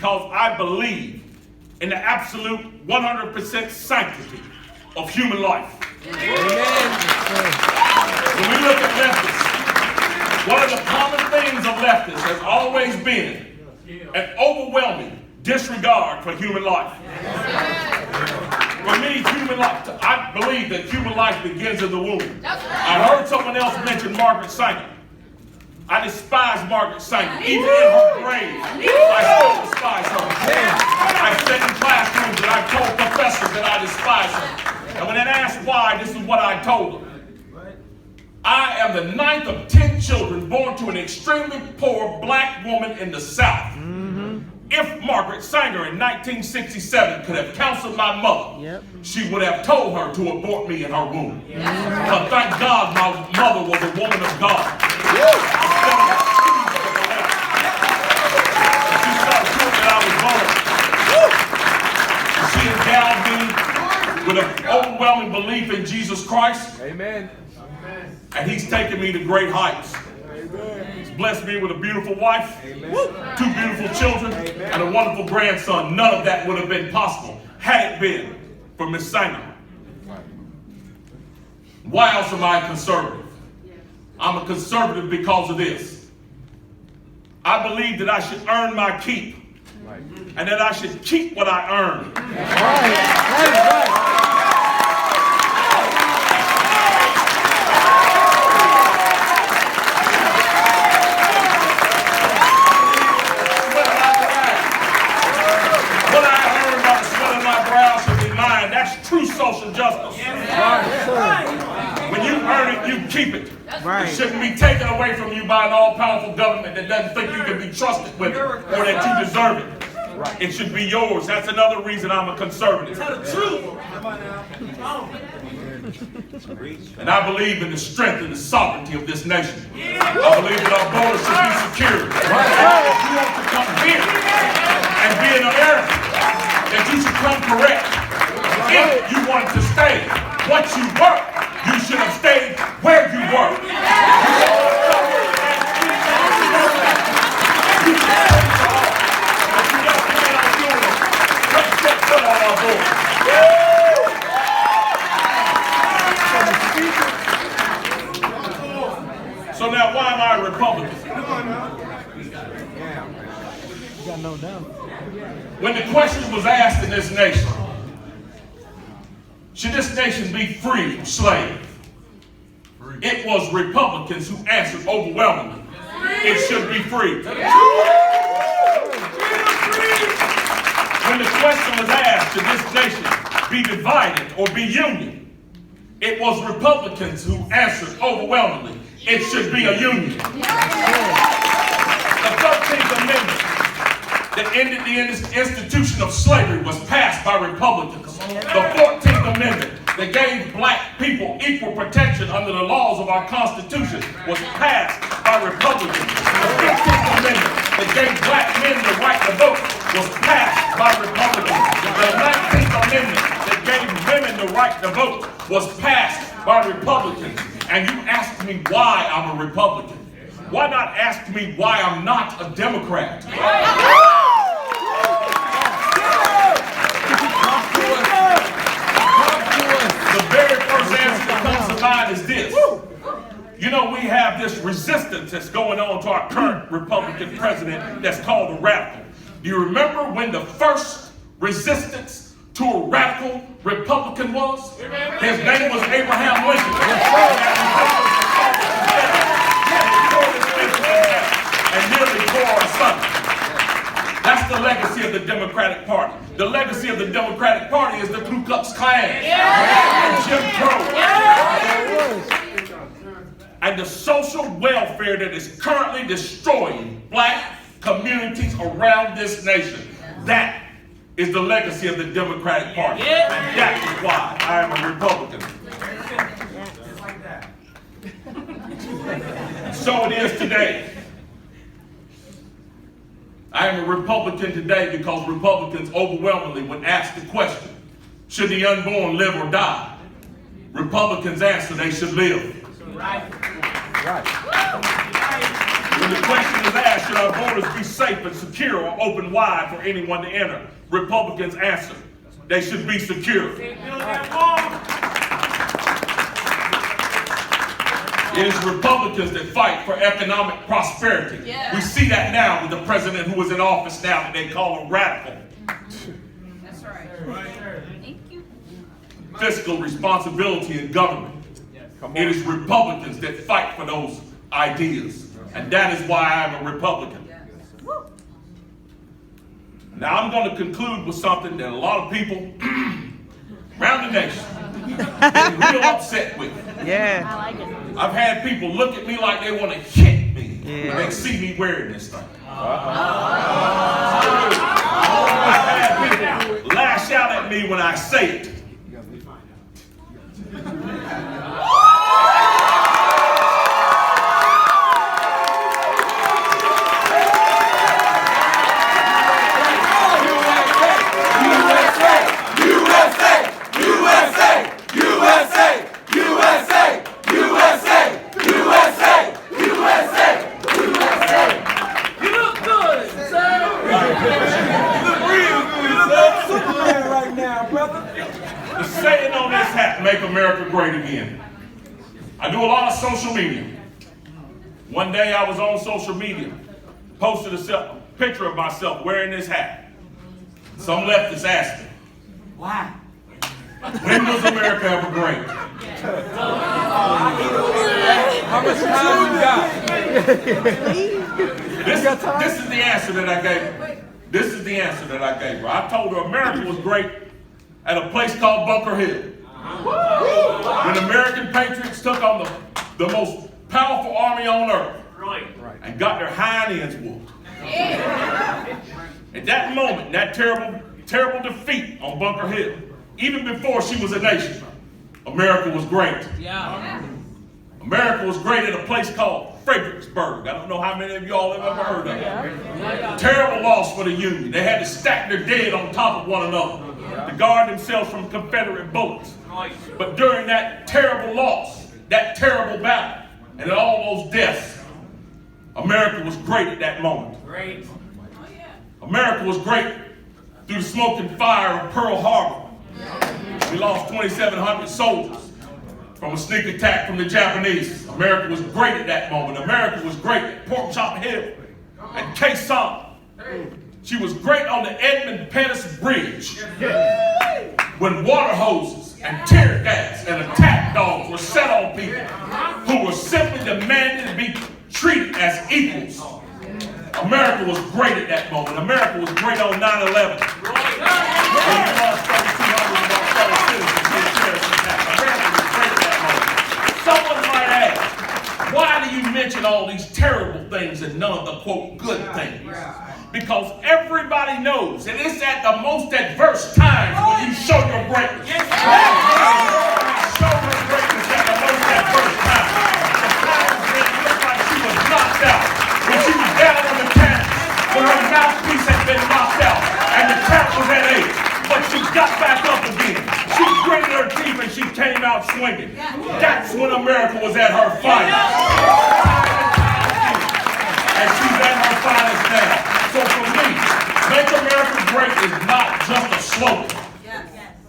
because I believe in the absolute 100% sanctity of human life. Amen. When we look at leftists, one of the common things of leftists has always been an overwhelming disregard for human life. For me, human life, I believe that human life begins in the womb. I heard someone else mention Margaret Sanger. I despise Margaret Sanger. Even in her grave, I still despise her. I sat in classrooms and I told professors that I despise her. And when they asked why, this is what I told them. I am the 9th of 10 children born to an extremely poor black woman in the South. If Margaret Sanger in 1967 could have counseled my mother, she would have told her to abort me in her womb. But thank God my mother was a woman of God. She saw the truth that I was born. She endowed me with an overwhelming belief in Jesus Christ. Amen. And he's taken me to great heights. He's blessed me with a beautiful wife, 2 beautiful children, and a wonderful grandson. None of that would have been possible had it been for Miss Sanger. Why else am I a conservative? I'm a conservative because of this. I believe that I should earn my keep, and that I should keep what I earn. True social justice. When you earn it, you keep it. It shouldn't be taken away from you by an all-powerful government that doesn't think you can be trusted with it or that you deserve it. It should be yours. That's another reason I'm a conservative. And I believe in the strength and the sovereignty of this nation. I believe that our borders should be secured. If you want to come here and be an American, that you should come correct. If you wanted to stay what you were, you should have stayed where you were. So now, why am I a Republican? When the question was asked in this nation, should this nation be free from slaves? It was Republicans who answered overwhelmingly, it should be free. When the question was asked, should this nation be divided or be union? It was Republicans who answered overwhelmingly, it should be a union. The 13th Amendment that ended the institution of slavery was passed by Republicans. The 14th Amendment that gave black people equal protection under the laws of our Constitution was passed by Republicans. The 15th Amendment that gave black men the right to vote was passed by Republicans. The 19th Amendment that gave women the right to vote was passed by Republicans. And you ask me why I'm a Republican. Why not ask me why I'm not a Democrat? The very first answer that comes to mind is this. You know, we have this resistance that's going on to our current Republican president that's called a radical. Do you remember when the first resistance to a radical Republican was? His name was Abraham Lincoln. And nearly tore asunder. That's the legacy of the Democratic Party. The legacy of the Democratic Party is the Ku Klux Klan and Jim Crow. And the social welfare that is currently destroying black communities around this nation. That is the legacy of the Democratic Party. And that is why I am a Republican. So it is today. I am a Republican today because Republicans overwhelmingly would ask the question, should the unborn live or die? Republicans answer they should live. When the question is asked, should our borders be safe and secure or open wide for anyone to enter? Republicans answer, they should be secure. It is Republicans that fight for economic prosperity. Yeah. We see that now with the president who is in office now that they call him radical. That's right. Thank you. Fiscal responsibility in government. It is Republicans that fight for those ideas. And that is why I'm a Republican. Now I'm going to conclude with something that a lot of people around the nation get real upset with. Yeah. I like it. I've had people look at me like they want to hit me when they see me wearing this thing. I've had people lash out at me when I say it. The saying on this hat, make America great again. I do a lot of social media. One day I was on social media, posted a picture of myself wearing this hat. Some leftists asked me, why? When was America ever great? How much time you got? This is the answer that I gave her. This is the answer that I gave her. I told her America was great at a place called Bunker Hill. When American patriots took on the most powerful army on earth and got their hind ends whooped. At that moment, that terrible defeat on Bunker Hill, even before she was a nation, America was great. America was great at a place called Fredericksburg. I don't know how many of y'all have ever heard of it. Terrible loss for the Union. They had to stack their dead on top of one another to guard themselves from Confederate bullets. But during that terrible loss, that terrible battle, and all those deaths, America was great at that moment. America was great through the smoke and fire of Pearl Harbor. We lost 2,700 soldiers from a sneak attack from the Japanese. America was great at that moment. America was great at Pork Chop Hill and Quezon. She was great on the Edmund Pettus Bridge when water hoses and tear gas and attack dogs were set on people who were simply demanding to be treated as equals. America was great at that moment. America was great on 9/11. When we lost 3,200 of our fellow citizens to a terrorist attack. America was great at that moment. Someone might ask, why do you mention all these terrible things and none of the, quote, good things? Because everybody knows that it's at the most adverse times when you show your greatness. Show your greatness at the most adverse times. The times when it looked like she was knocked out. When she was down on the canvas. When her mouthpiece had been knocked out. And the tap was at 8. But she got back up again. She gritted her teeth and she came out swinging. That's when America was at her finest. And she's at her finest now. So for me, Make America Great is not just a slogan.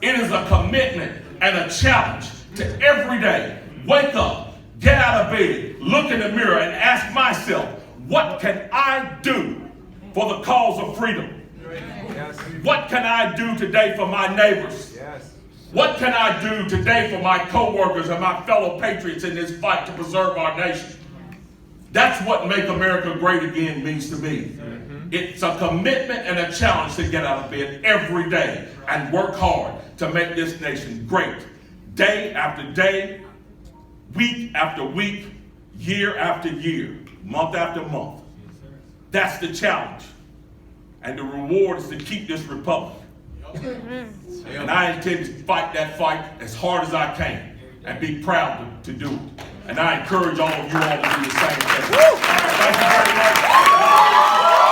It is a commitment and a challenge to every day wake up, get out of bed, look in the mirror and ask myself, what can I do for the cause of freedom? What can I do today for my neighbors? What can I do today for my co-workers and my fellow patriots in this fight to preserve our nation? That's what Make America Great Again means to me. It's a commitment and a challenge to get out of bed every day and work hard to make this nation great. Day after day, week after week, year after year, month after month. That's the challenge. And the reward is to keep this republic. And I intend to fight that fight as hard as I can and be proud to do it. And I encourage all of you all to do the same thing. Thank you very much.